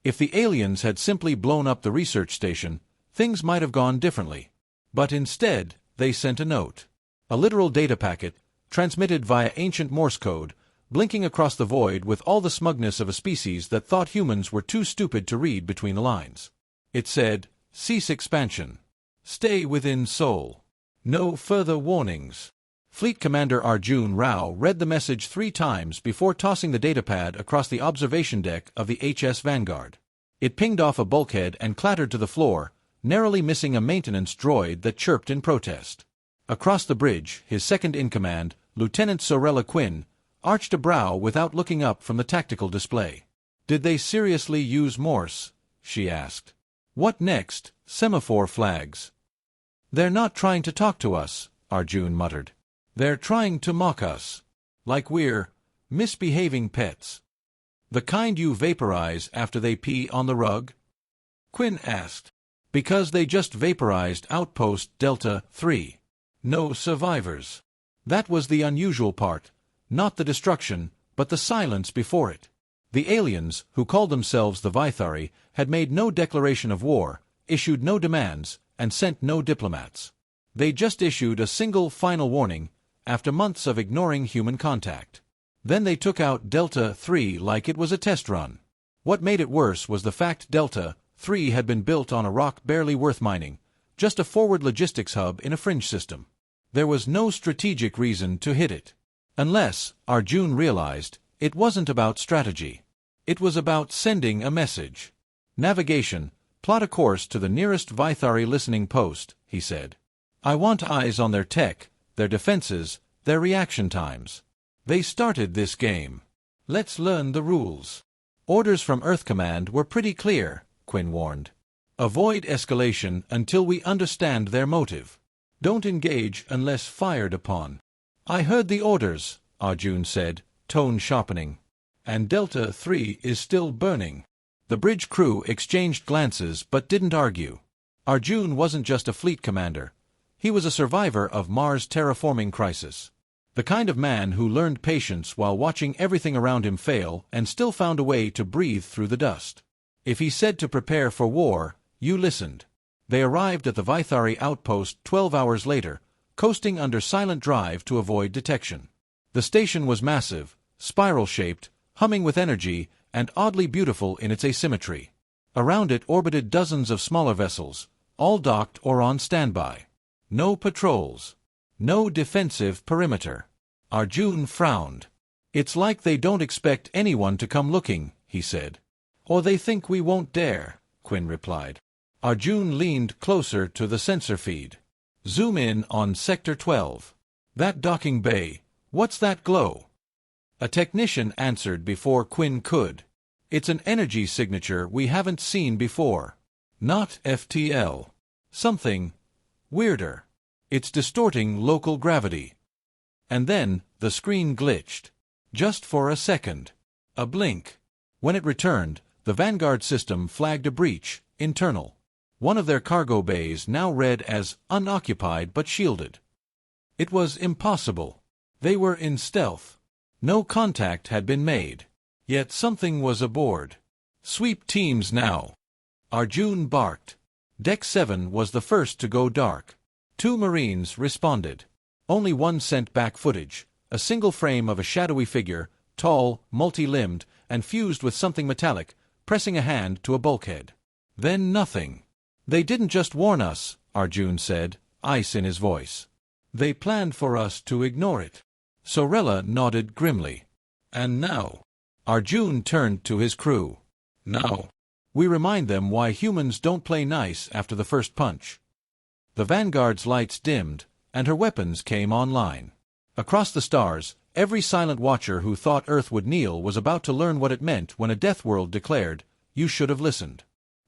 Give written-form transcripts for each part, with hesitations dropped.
If the aliens had simply blown up the research station, things might have gone differently. But instead, they sent a note. A literal data packet, transmitted via ancient Morse code, blinking across the void with all the smugness of a species that thought humans were too stupid to read between the lines. It said, "Cease expansion. Stay within Seoul. No further warnings." Fleet Commander Arjun Rao read the message 3 times before tossing the datapad across the observation deck of the HS Vanguard. It pinged off a bulkhead and clattered to the floor, narrowly missing a maintenance droid that chirped in protest. Across the bridge, his second-in-command, Lieutenant Sorella Quinn, arched a brow without looking up from the tactical display. "Did they seriously use Morse?" she asked. "What next? Semaphore flags." "They're not trying to talk to us," Arjun muttered. "They're trying to mock us. Like we're misbehaving pets." "The kind you vaporize after they pee on the rug?" Quinn asked. "Because they just vaporized Outpost Delta 3. No survivors." That was the unusual part. Not the destruction, but the silence before it. The aliens, who called themselves the Vithari, had made no declaration of war, issued no demands, and sent no diplomats. They just issued a single final warning, after months of ignoring human contact. Then they took out Delta 3 like it was a test run. What made it worse was the fact Delta 3 had been built on a rock barely worth mining, just a forward logistics hub in a fringe system. There was no strategic reason to hit it. Unless, Arjun realized, it wasn't about strategy. It was about sending a message. "Navigation, plot a course to the nearest Vithari listening post," he said. "I want eyes on their tech, their defenses, their reaction times. They started this game. Let's learn the rules." Orders from Earth Command were pretty clear, Quinn warned. "Avoid escalation until we understand their motive. Don't engage unless fired upon." "I heard the orders," Arjun said, tone sharpening. "And Delta 3 is still burning." The bridge crew exchanged glances but didn't argue. Arjun wasn't just a fleet commander. He was a survivor of Mars' terraforming crisis. The kind of man who learned patience while watching everything around him fail and still found a way to breathe through the dust. If he said to prepare for war, you listened. They arrived at the Vithari outpost 12 hours later, coasting under silent drive to avoid detection. The station was massive, spiral-shaped, humming with energy, and oddly beautiful in its asymmetry. Around it orbited dozens of smaller vessels, all docked or on standby. No patrols. No defensive perimeter. Arjun frowned. "It's like they don't expect anyone to come looking," he said. "Or they think we won't dare," Quinn replied. Arjun leaned closer to the sensor feed. "Zoom in on Sector 12. That docking bay, what's that glow?" A technician answered before Quinn could. "It's an energy signature we haven't seen before. Not FTL. Something weirder. It's distorting local gravity." And then the screen glitched. Just for a second. A blink. When it returned, the Vanguard system flagged a breach, internal. One of their cargo bays now read as unoccupied but shielded. It was impossible. They were in stealth. No contact had been made. Yet something was aboard. "Sweep teams now," Arjun barked. Deck 7 was the first to go dark. 2 Marines responded. Only one sent back footage, a single frame of a shadowy figure, tall, multi-limbed, and fused with something metallic, pressing a hand to a bulkhead. Then nothing. "They didn't just warn us," Arjun said, ice in his voice. "They planned for us to ignore it." Sorella nodded grimly. "And now?" Arjun turned to his crew. "Now we remind them why humans don't play nice after the first punch." The Vanguard's lights dimmed, and her weapons came online. Across the stars, every silent watcher who thought Earth would kneel was about to learn what it meant when a death world declared, "You should have listened."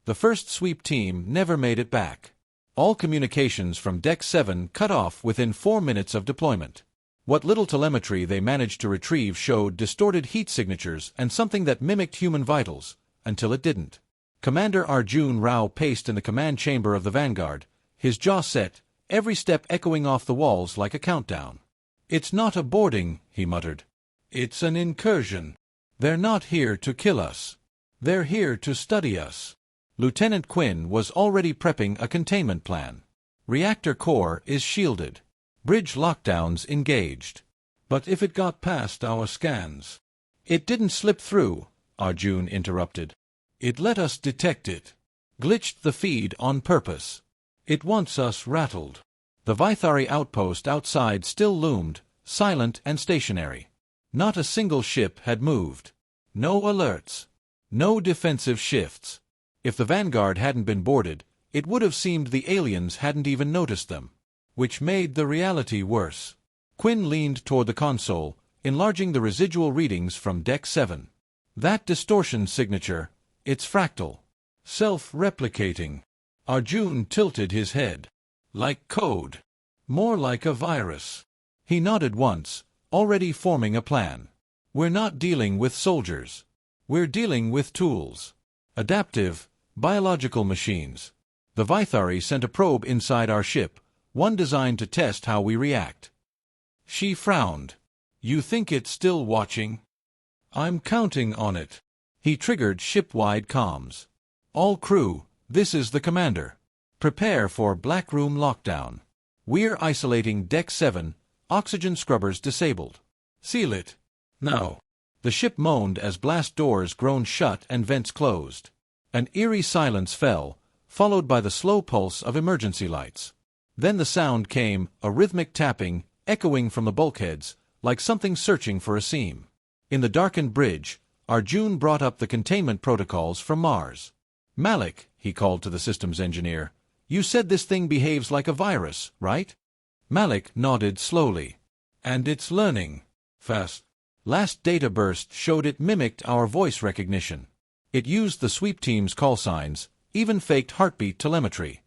The first sweep team never made it back. All communications from Deck 7 cut off within 4 minutes of deployment. What little telemetry they managed to retrieve showed distorted heat signatures and something that mimicked human vitals, until it didn't. Commander Arjun Rao paced in the command chamber of the Vanguard, his jaw set, every step echoing off the walls like a countdown. "It's not a boarding," he muttered. "It's an incursion. They're not here to kill us. They're here to study us. Lieutenant Quinn was already prepping a containment plan. Reactor core is shielded. Bridge lockdowns engaged. But if it got past our scans... It didn't slip through, Arjun interrupted. It let us detect it. Glitched the feed on purpose. It wants us rattled. The Vithari outpost outside still loomed, silent and stationary. Not a single ship had moved. No alerts. No defensive shifts. If the Vanguard hadn't been boarded, it would have seemed the aliens hadn't even noticed them. Which made the reality worse. Quinn leaned toward the console, enlarging the residual readings from Deck 7. That distortion signature, it's fractal. Self-replicating. Arjun tilted his head. Like code. More like a virus. He nodded once, already forming a plan. We're not dealing with soldiers. We're dealing with tools. Adaptive, biological machines. The Vithari sent a probe inside our ship, one designed to test how we react. She frowned. You think it's still watching? I'm counting on it. He triggered ship-wide comms. All crew, this is the commander. Prepare for Black Room lockdown. We're isolating Deck 7, oxygen scrubbers disabled. Seal it. Now. The ship moaned as blast doors groaned shut and vents closed. An eerie silence fell, followed by the slow pulse of emergency lights. Then the sound came, a rhythmic tapping, echoing from the bulkheads, like something searching for a seam. In the darkened bridge, Arjun brought up the containment protocols from Mars. Malik, he called to the systems engineer, you said this thing behaves like a virus, right? Malik nodded slowly. And it's learning. Fast. Last data burst showed it mimicked our voice recognition. It used the sweep team's call signs, even faked heartbeat telemetry.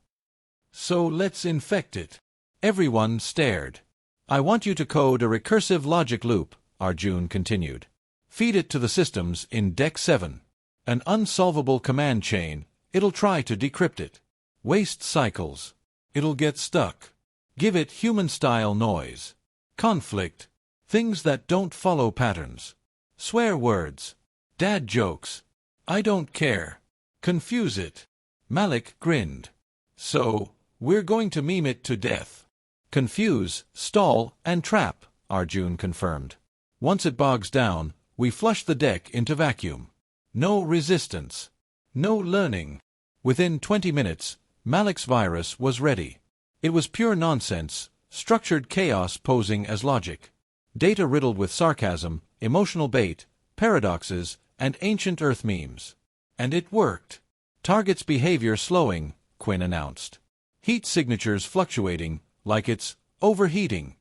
So let's infect it. Everyone stared. I want you to code a recursive logic loop, Arjun continued. Feed it to the systems in Deck 7. An unsolvable command chain, it'll try to decrypt it. Waste cycles. It'll get stuck. Give it human-style noise. Conflict. Things that don't follow patterns. Swear words. Dad jokes. I don't care. Confuse it. Malik grinned. So, we're going to meme it to death. Confuse, stall, and trap, Arjun confirmed. Once it bogs down, we flush the deck into vacuum. No resistance. No learning. Within 20 minutes, Malik's virus was ready. It was pure nonsense, structured chaos posing as logic. Data riddled with sarcasm, emotional bait, paradoxes, and ancient Earth memes. And it worked. Target's behavior slowing, Quinn announced. Heat signatures fluctuating, like it's overheating.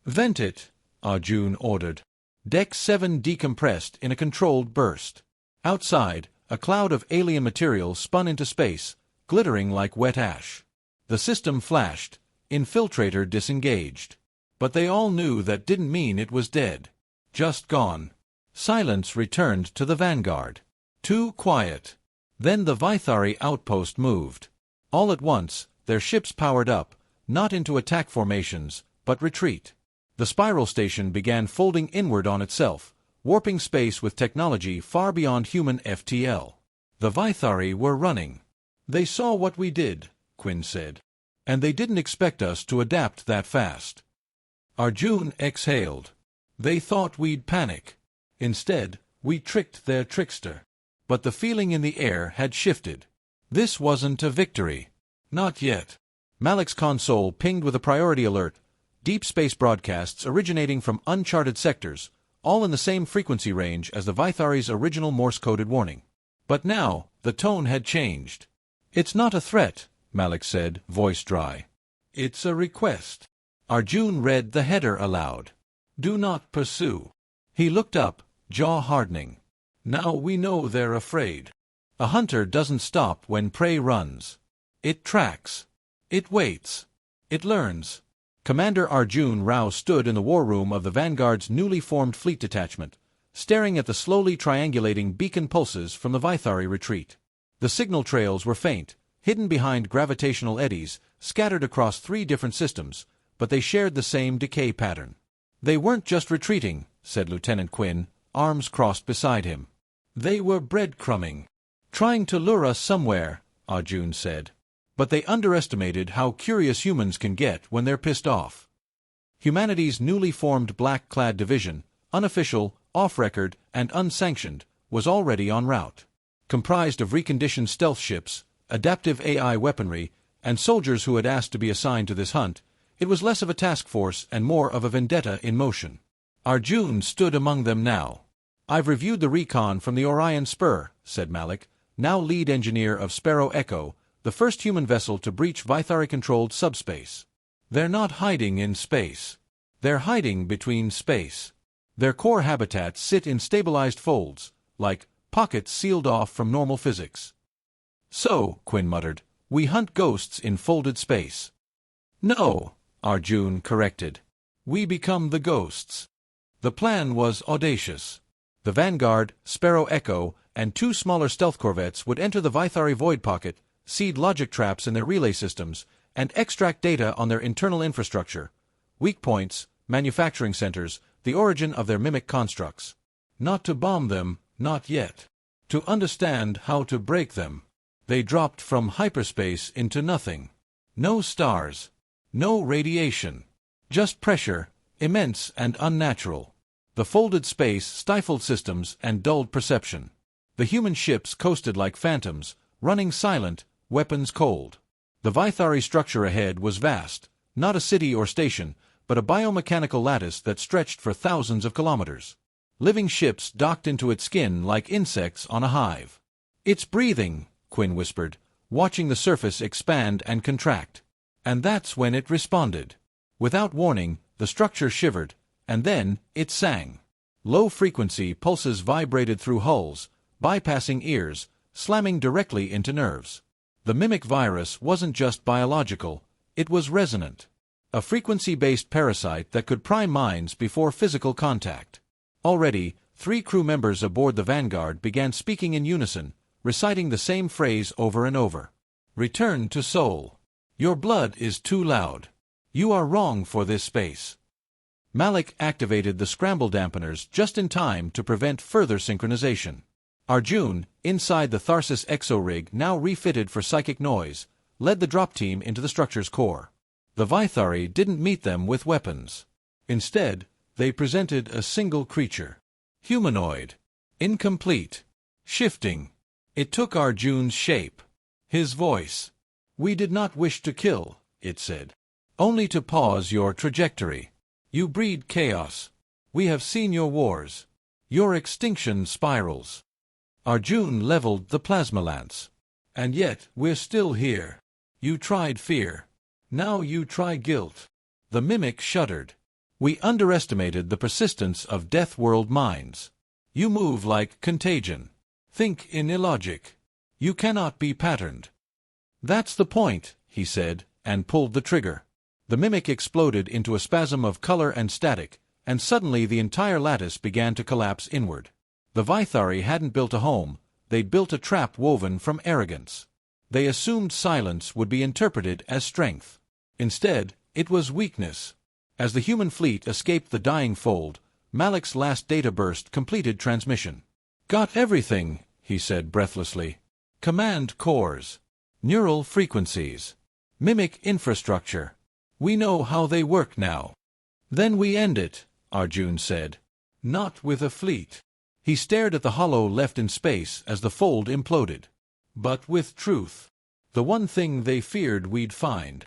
Vent it, Arjun ordered. Deck 7 decompressed in a controlled burst. Outside, a cloud of alien material spun into space, glittering like wet ash. The system flashed, infiltrator disengaged. But they all knew that didn't mean it was dead. Just gone. Silence returned to the Vanguard. Too quiet. Then the Vithari outpost moved. All at once, their ships powered up, not into attack formations, but retreat. The spiral station began folding inward on itself, warping space with technology far beyond human FTL. The Vithari were running. They saw what we did, Quinn said. And they didn't expect us to adapt that fast. Arjun exhaled. They thought we'd panic. Instead, we tricked their trickster. But the feeling in the air had shifted. This wasn't a victory. Not yet. Malik's console pinged with a priority alert. Deep space broadcasts originating from uncharted sectors, all in the same frequency range as the Vithari's original Morse-coded warning. But now, the tone had changed. It's not a threat, Malik said, voice dry. It's a request. Arjun read the header aloud. Do not pursue. He looked up, jaw hardening. Now we know they're afraid. A hunter doesn't stop when prey runs. It tracks. It waits. It learns. Commander Arjun Rao stood in the war room of the Vanguard's newly formed fleet detachment, staring at the slowly triangulating beacon pulses from the Vithari retreat. The signal trails were faint, hidden behind gravitational eddies, scattered across 3 different systems, but they shared the same decay pattern. They weren't just retreating, said Lieutenant Quinn, arms crossed beside him. They were breadcrumbing. Trying to lure us somewhere, Arjun said. But they underestimated how curious humans can get when they're pissed off. Humanity's newly formed black-clad division, unofficial, off-record, and unsanctioned, was already en route. Comprised of reconditioned stealth ships, adaptive AI weaponry, and soldiers who had asked to be assigned to this hunt, it was less of a task force and more of a vendetta in motion. Arjun stood among them now. "I've reviewed the recon from the Orion Spur," said Malik, now lead engineer of Sparrow Echo, the first human vessel to breach Vithari-controlled subspace. They're not hiding in space. They're hiding between space. Their core habitats sit in stabilized folds, like pockets sealed off from normal physics. "So," Quinn muttered, "we hunt ghosts in folded space." "No," Arjun corrected. "We become the ghosts." The plan was audacious. The Vanguard, Sparrow Echo, and 2 smaller stealth corvettes would enter the Vithari void pocket, seed logic traps in their relay systems, and extract data on their internal infrastructure, weak points, manufacturing centers, the origin of their mimic constructs. Not to bomb them, not yet. To understand how to break them. They dropped from hyperspace into nothing. No stars. No radiation. Just pressure, immense and unnatural. The folded space stifled systems and dulled perception. The human ships coasted like phantoms, running silent, weapons cold. The Vithari structure ahead was vast, not a city or station, but a biomechanical lattice that stretched for thousands of kilometers. Living ships docked into its skin like insects on a hive. "It's breathing," Quinn whispered, watching the surface expand and contract. And that's when it responded. Without warning, the structure shivered, and then it sang. Low-frequency pulses vibrated through hulls, bypassing ears, slamming directly into nerves. The mimic virus wasn't just biological, it was resonant. A frequency-based parasite that could prime minds before physical contact. Already, 3 crew members aboard the Vanguard began speaking in unison, reciting the same phrase over and over. "Return to Soul. Your blood is too loud. You are wrong for this space." Malik activated the scramble dampeners just in time to prevent further synchronization. Arjun, inside the Tharsis exo-rig now refitted for psychic noise, led the drop team into the structure's core. The Vithari didn't meet them with weapons. Instead, they presented a single creature. Humanoid. Incomplete. Shifting. It took Arjun's shape. His voice. "We did not wish to kill," it said. "Only to pause your trajectory. You breed chaos. We have seen your wars. Your extinction spirals." Arjun leveled the plasma lance. "And yet, we're still here. You tried fear. Now you try guilt." The mimic shuddered. "We underestimated the persistence of Death World minds. You move like contagion. Think in illogic. You cannot be patterned." "That's the point," he said, and pulled the trigger. The mimic exploded into a spasm of color and static, and suddenly the entire lattice began to collapse inward. The Vithari hadn't built a home, they'd built a trap woven from arrogance. They assumed silence would be interpreted as strength. Instead, it was weakness. As the human fleet escaped the dying fold, Malik's last data burst completed transmission. "Got everything," he said breathlessly. "Command cores. Neural frequencies. Mimic infrastructure. We know how they work now." "Then we end it," Arjun said. "Not with a fleet." He stared at the hollow left in space as the fold imploded. "But with truth. The one thing they feared we'd find."